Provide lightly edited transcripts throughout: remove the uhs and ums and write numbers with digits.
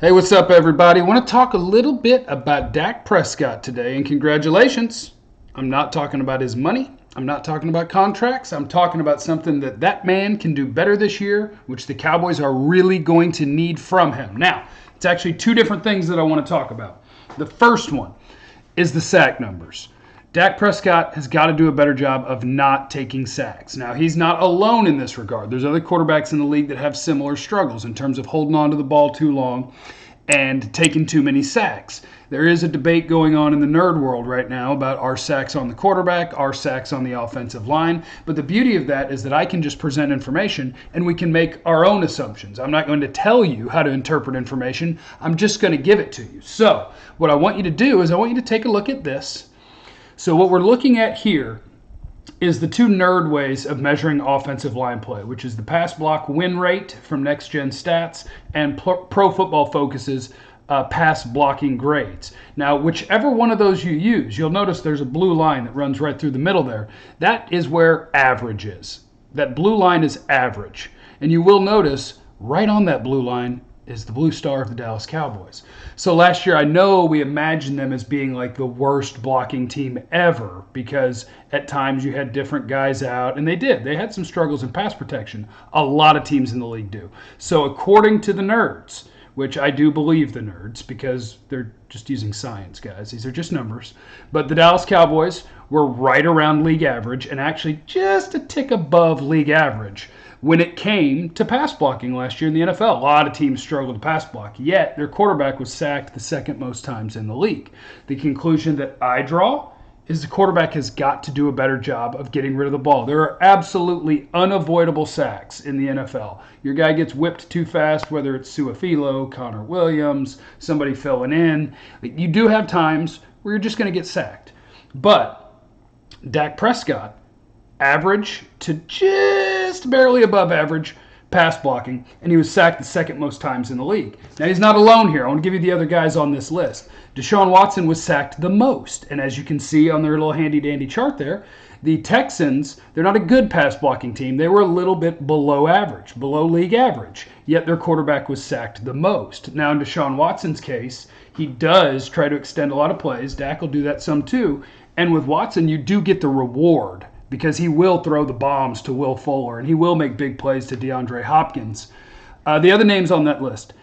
Hey, what's up, everybody? I want to talk a little bit about Dak Prescott today, and congratulations. I'm not talking about his money. I'm not talking about contracts. I'm talking about something that man can do better this year, which the Cowboys are really going to need from him. Now, it's actually two different things that I want to talk about. The first one is the sack numbers. Dak Prescott has got to do a better job of not taking sacks. Now, he's not alone in this regard. There's other quarterbacks in the league that have similar struggles in terms of holding on to the ball too long and taking too many sacks. There is a debate going on in the nerd world right now about our sacks on the quarterback, our sacks on the offensive line. But the beauty of that is that I can just present information and we can make our own assumptions. I'm not going to tell you how to interpret information. I'm just going to give it to you. So what I want you to do is I want you to take a look at this. So what we're looking at here is the two nerd ways of measuring offensive line play, which is the pass block win rate from Next Gen Stats and Pro Football Focus's pass blocking grades. Now, whichever one of those you use, you'll notice there's a blue line that runs right through the middle there. That is where average is. That blue line is average. And you will notice right on that blue line is the blue star of the Dallas Cowboys. So last year, I know we imagined them as being like the worst blocking team ever because at times you had different guys out, and they did. They had some struggles in pass protection. A lot of teams in the league do. So according to the nerds, which I do believe the nerds because they're just using science, guys. These are just numbers. But the Dallas Cowboys were right around league average and actually just a tick above league average when it came to pass blocking last year in the NFL. A lot of teams struggled to pass block, yet their quarterback was sacked the second most times in the league. The conclusion that I draw is the quarterback has got to do a better job of getting rid of the ball. There are absolutely unavoidable sacks in the NFL. Your guy gets whipped too fast, whether it's Suafilo, Connor Williams, somebody filling in. You do have times where you're just going to get sacked. But Dak Prescott, average to just barely above average pass blocking, and he was sacked the second most times in the league. Now, he's not alone here. I want to give you the other guys on this list. Deshaun Watson was sacked the most, and as you can see on their little handy-dandy chart there, the Texans, they're not a good pass blocking team. They were a little bit below average, below league average, yet their quarterback was sacked the most. Now, in Deshaun Watson's case, he does try to extend a lot of plays. Dak will do that some too, and with Watson, you do get the reward because he will throw the bombs to Will Fuller, and he will make big plays to DeAndre Hopkins. The other names on that list,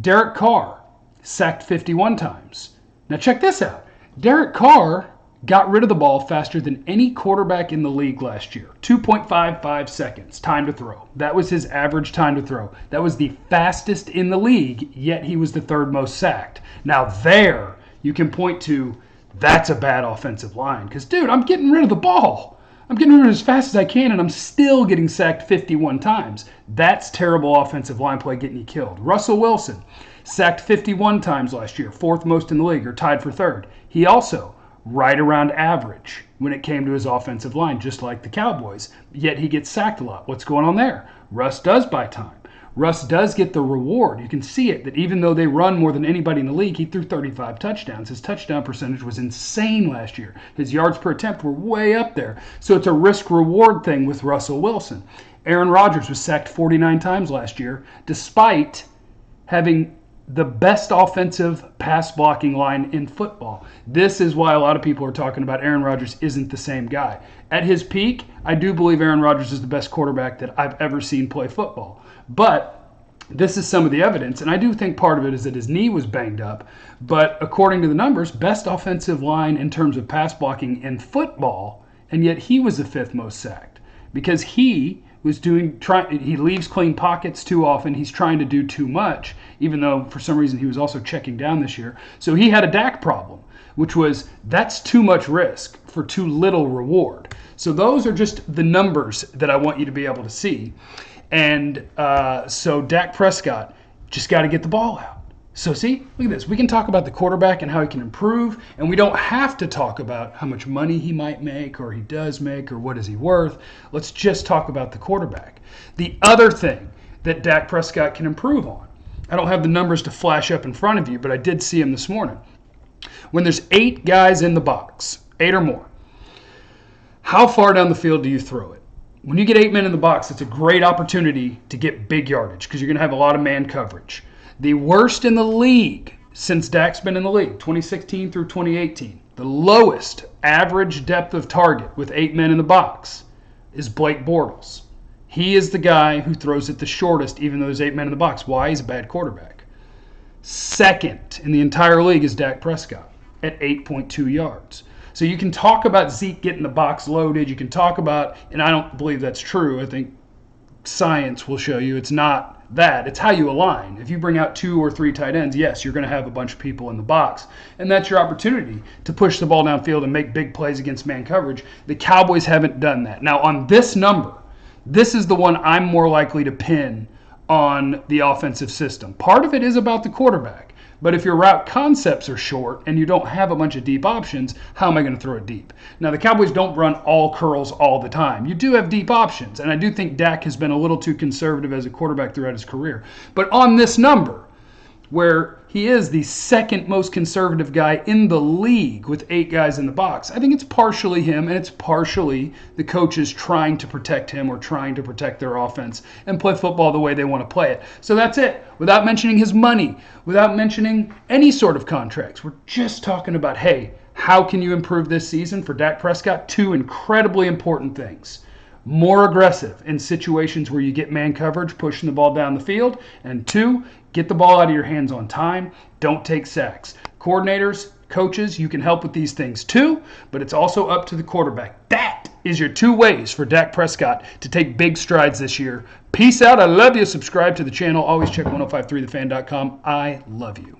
Derek Carr, sacked 51 times. Now check this out. Derek Carr got rid of the ball faster than any quarterback in the league last year. 2.55 seconds, time to throw. That was his average time to throw. That was the fastest in the league, yet he was the third most sacked. Now there, you can point to, that's a bad offensive line. Because, dude, I'm getting rid of the ball. I'm getting rid of it as fast as I can, and I'm still getting sacked 51 times. That's terrible offensive line play getting you killed. Russell Wilson, sacked 51 times last year, fourth most in the league, or tied for third. He also right around average when it came to his offensive line, just like the Cowboys, yet he gets sacked a lot. What's going on there? Russ does buy time. Russ does get the reward. You can see it, that even though they run more than anybody in the league, he threw 35 touchdowns. His touchdown percentage was insane last year. His yards per attempt were way up there. So it's a risk-reward thing with Russell Wilson. Aaron Rodgers was sacked 49 times last year, despite having the best offensive pass blocking line in football. This is why a lot of people are talking about Aaron Rodgers isn't the same guy. At his peak, I do believe Aaron Rodgers is the best quarterback that I've ever seen play football. But this is some of the evidence, and I do think part of it is that his knee was banged up. But according to the numbers, best offensive line in terms of pass blocking in football, and yet he was the fifth most sacked because he leaves clean pockets too often. He's trying to do too much, even though for some reason he was also checking down this year. So he had a Dak problem, which was that's too much risk for too little reward. So those are just the numbers that I want you to be able to see. And so Dak Prescott just got to get the ball out. So see, look at this. We can talk about the quarterback and how he can improve, and we don't have to talk about how much money he might make or he does make or what is he worth. Let's just talk about the quarterback. The other thing that Dak Prescott can improve on, I don't have the numbers to flash up in front of you, but I did see them this morning. When there's 8 guys in the box, 8 or more, how far down the field do you throw it? When you get 8 men in the box, it's a great opportunity to get big yardage because you're going to have a lot of man coverage. The worst in the league since Dak's been in the league, 2016 through 2018. The lowest average depth of target with 8 men in the box is Blake Bortles. He is the guy who throws it the shortest, even though there's 8 men in the box. Why? He's a bad quarterback. Second in the entire league is Dak Prescott at 8.2 yards. So you can talk about Zeke getting the box loaded. You can talk about, and I don't believe that's true. I think science will show you it's not that. It's how you align. If you bring out 2 or 3 tight ends, yes, you're going to have a bunch of people in the box. And that's your opportunity to push the ball downfield and make big plays against man coverage. The Cowboys haven't done that. Now, on this number, this is the one I'm more likely to pin on the offensive system. Part of it is about the quarterback. But if your route concepts are short and you don't have a bunch of deep options, how am I going to throw it deep? Now, the Cowboys don't run all curls all the time. You do have deep options, and I do think Dak has been a little too conservative as a quarterback throughout his career. But on this number, where he is the second most conservative guy in the league with 8 guys in the box, I think it's partially him and it's partially the coaches trying to protect him or trying to protect their offense and play football the way they want to play it. So that's it. Without mentioning his money, without mentioning any sort of contracts, we're just talking about, hey, how can you improve this season for Dak Prescott? 2 incredibly important things. More aggressive in situations where you get man coverage, pushing the ball down the field. And 2, get the ball out of your hands on time. Don't take sacks. Coordinators, coaches, you can help with these things too, but it's also up to the quarterback. That is your 2 ways for Dak Prescott to take big strides this year. Peace out. I love you. Subscribe to the channel. Always check 1053thefan.com. I love you.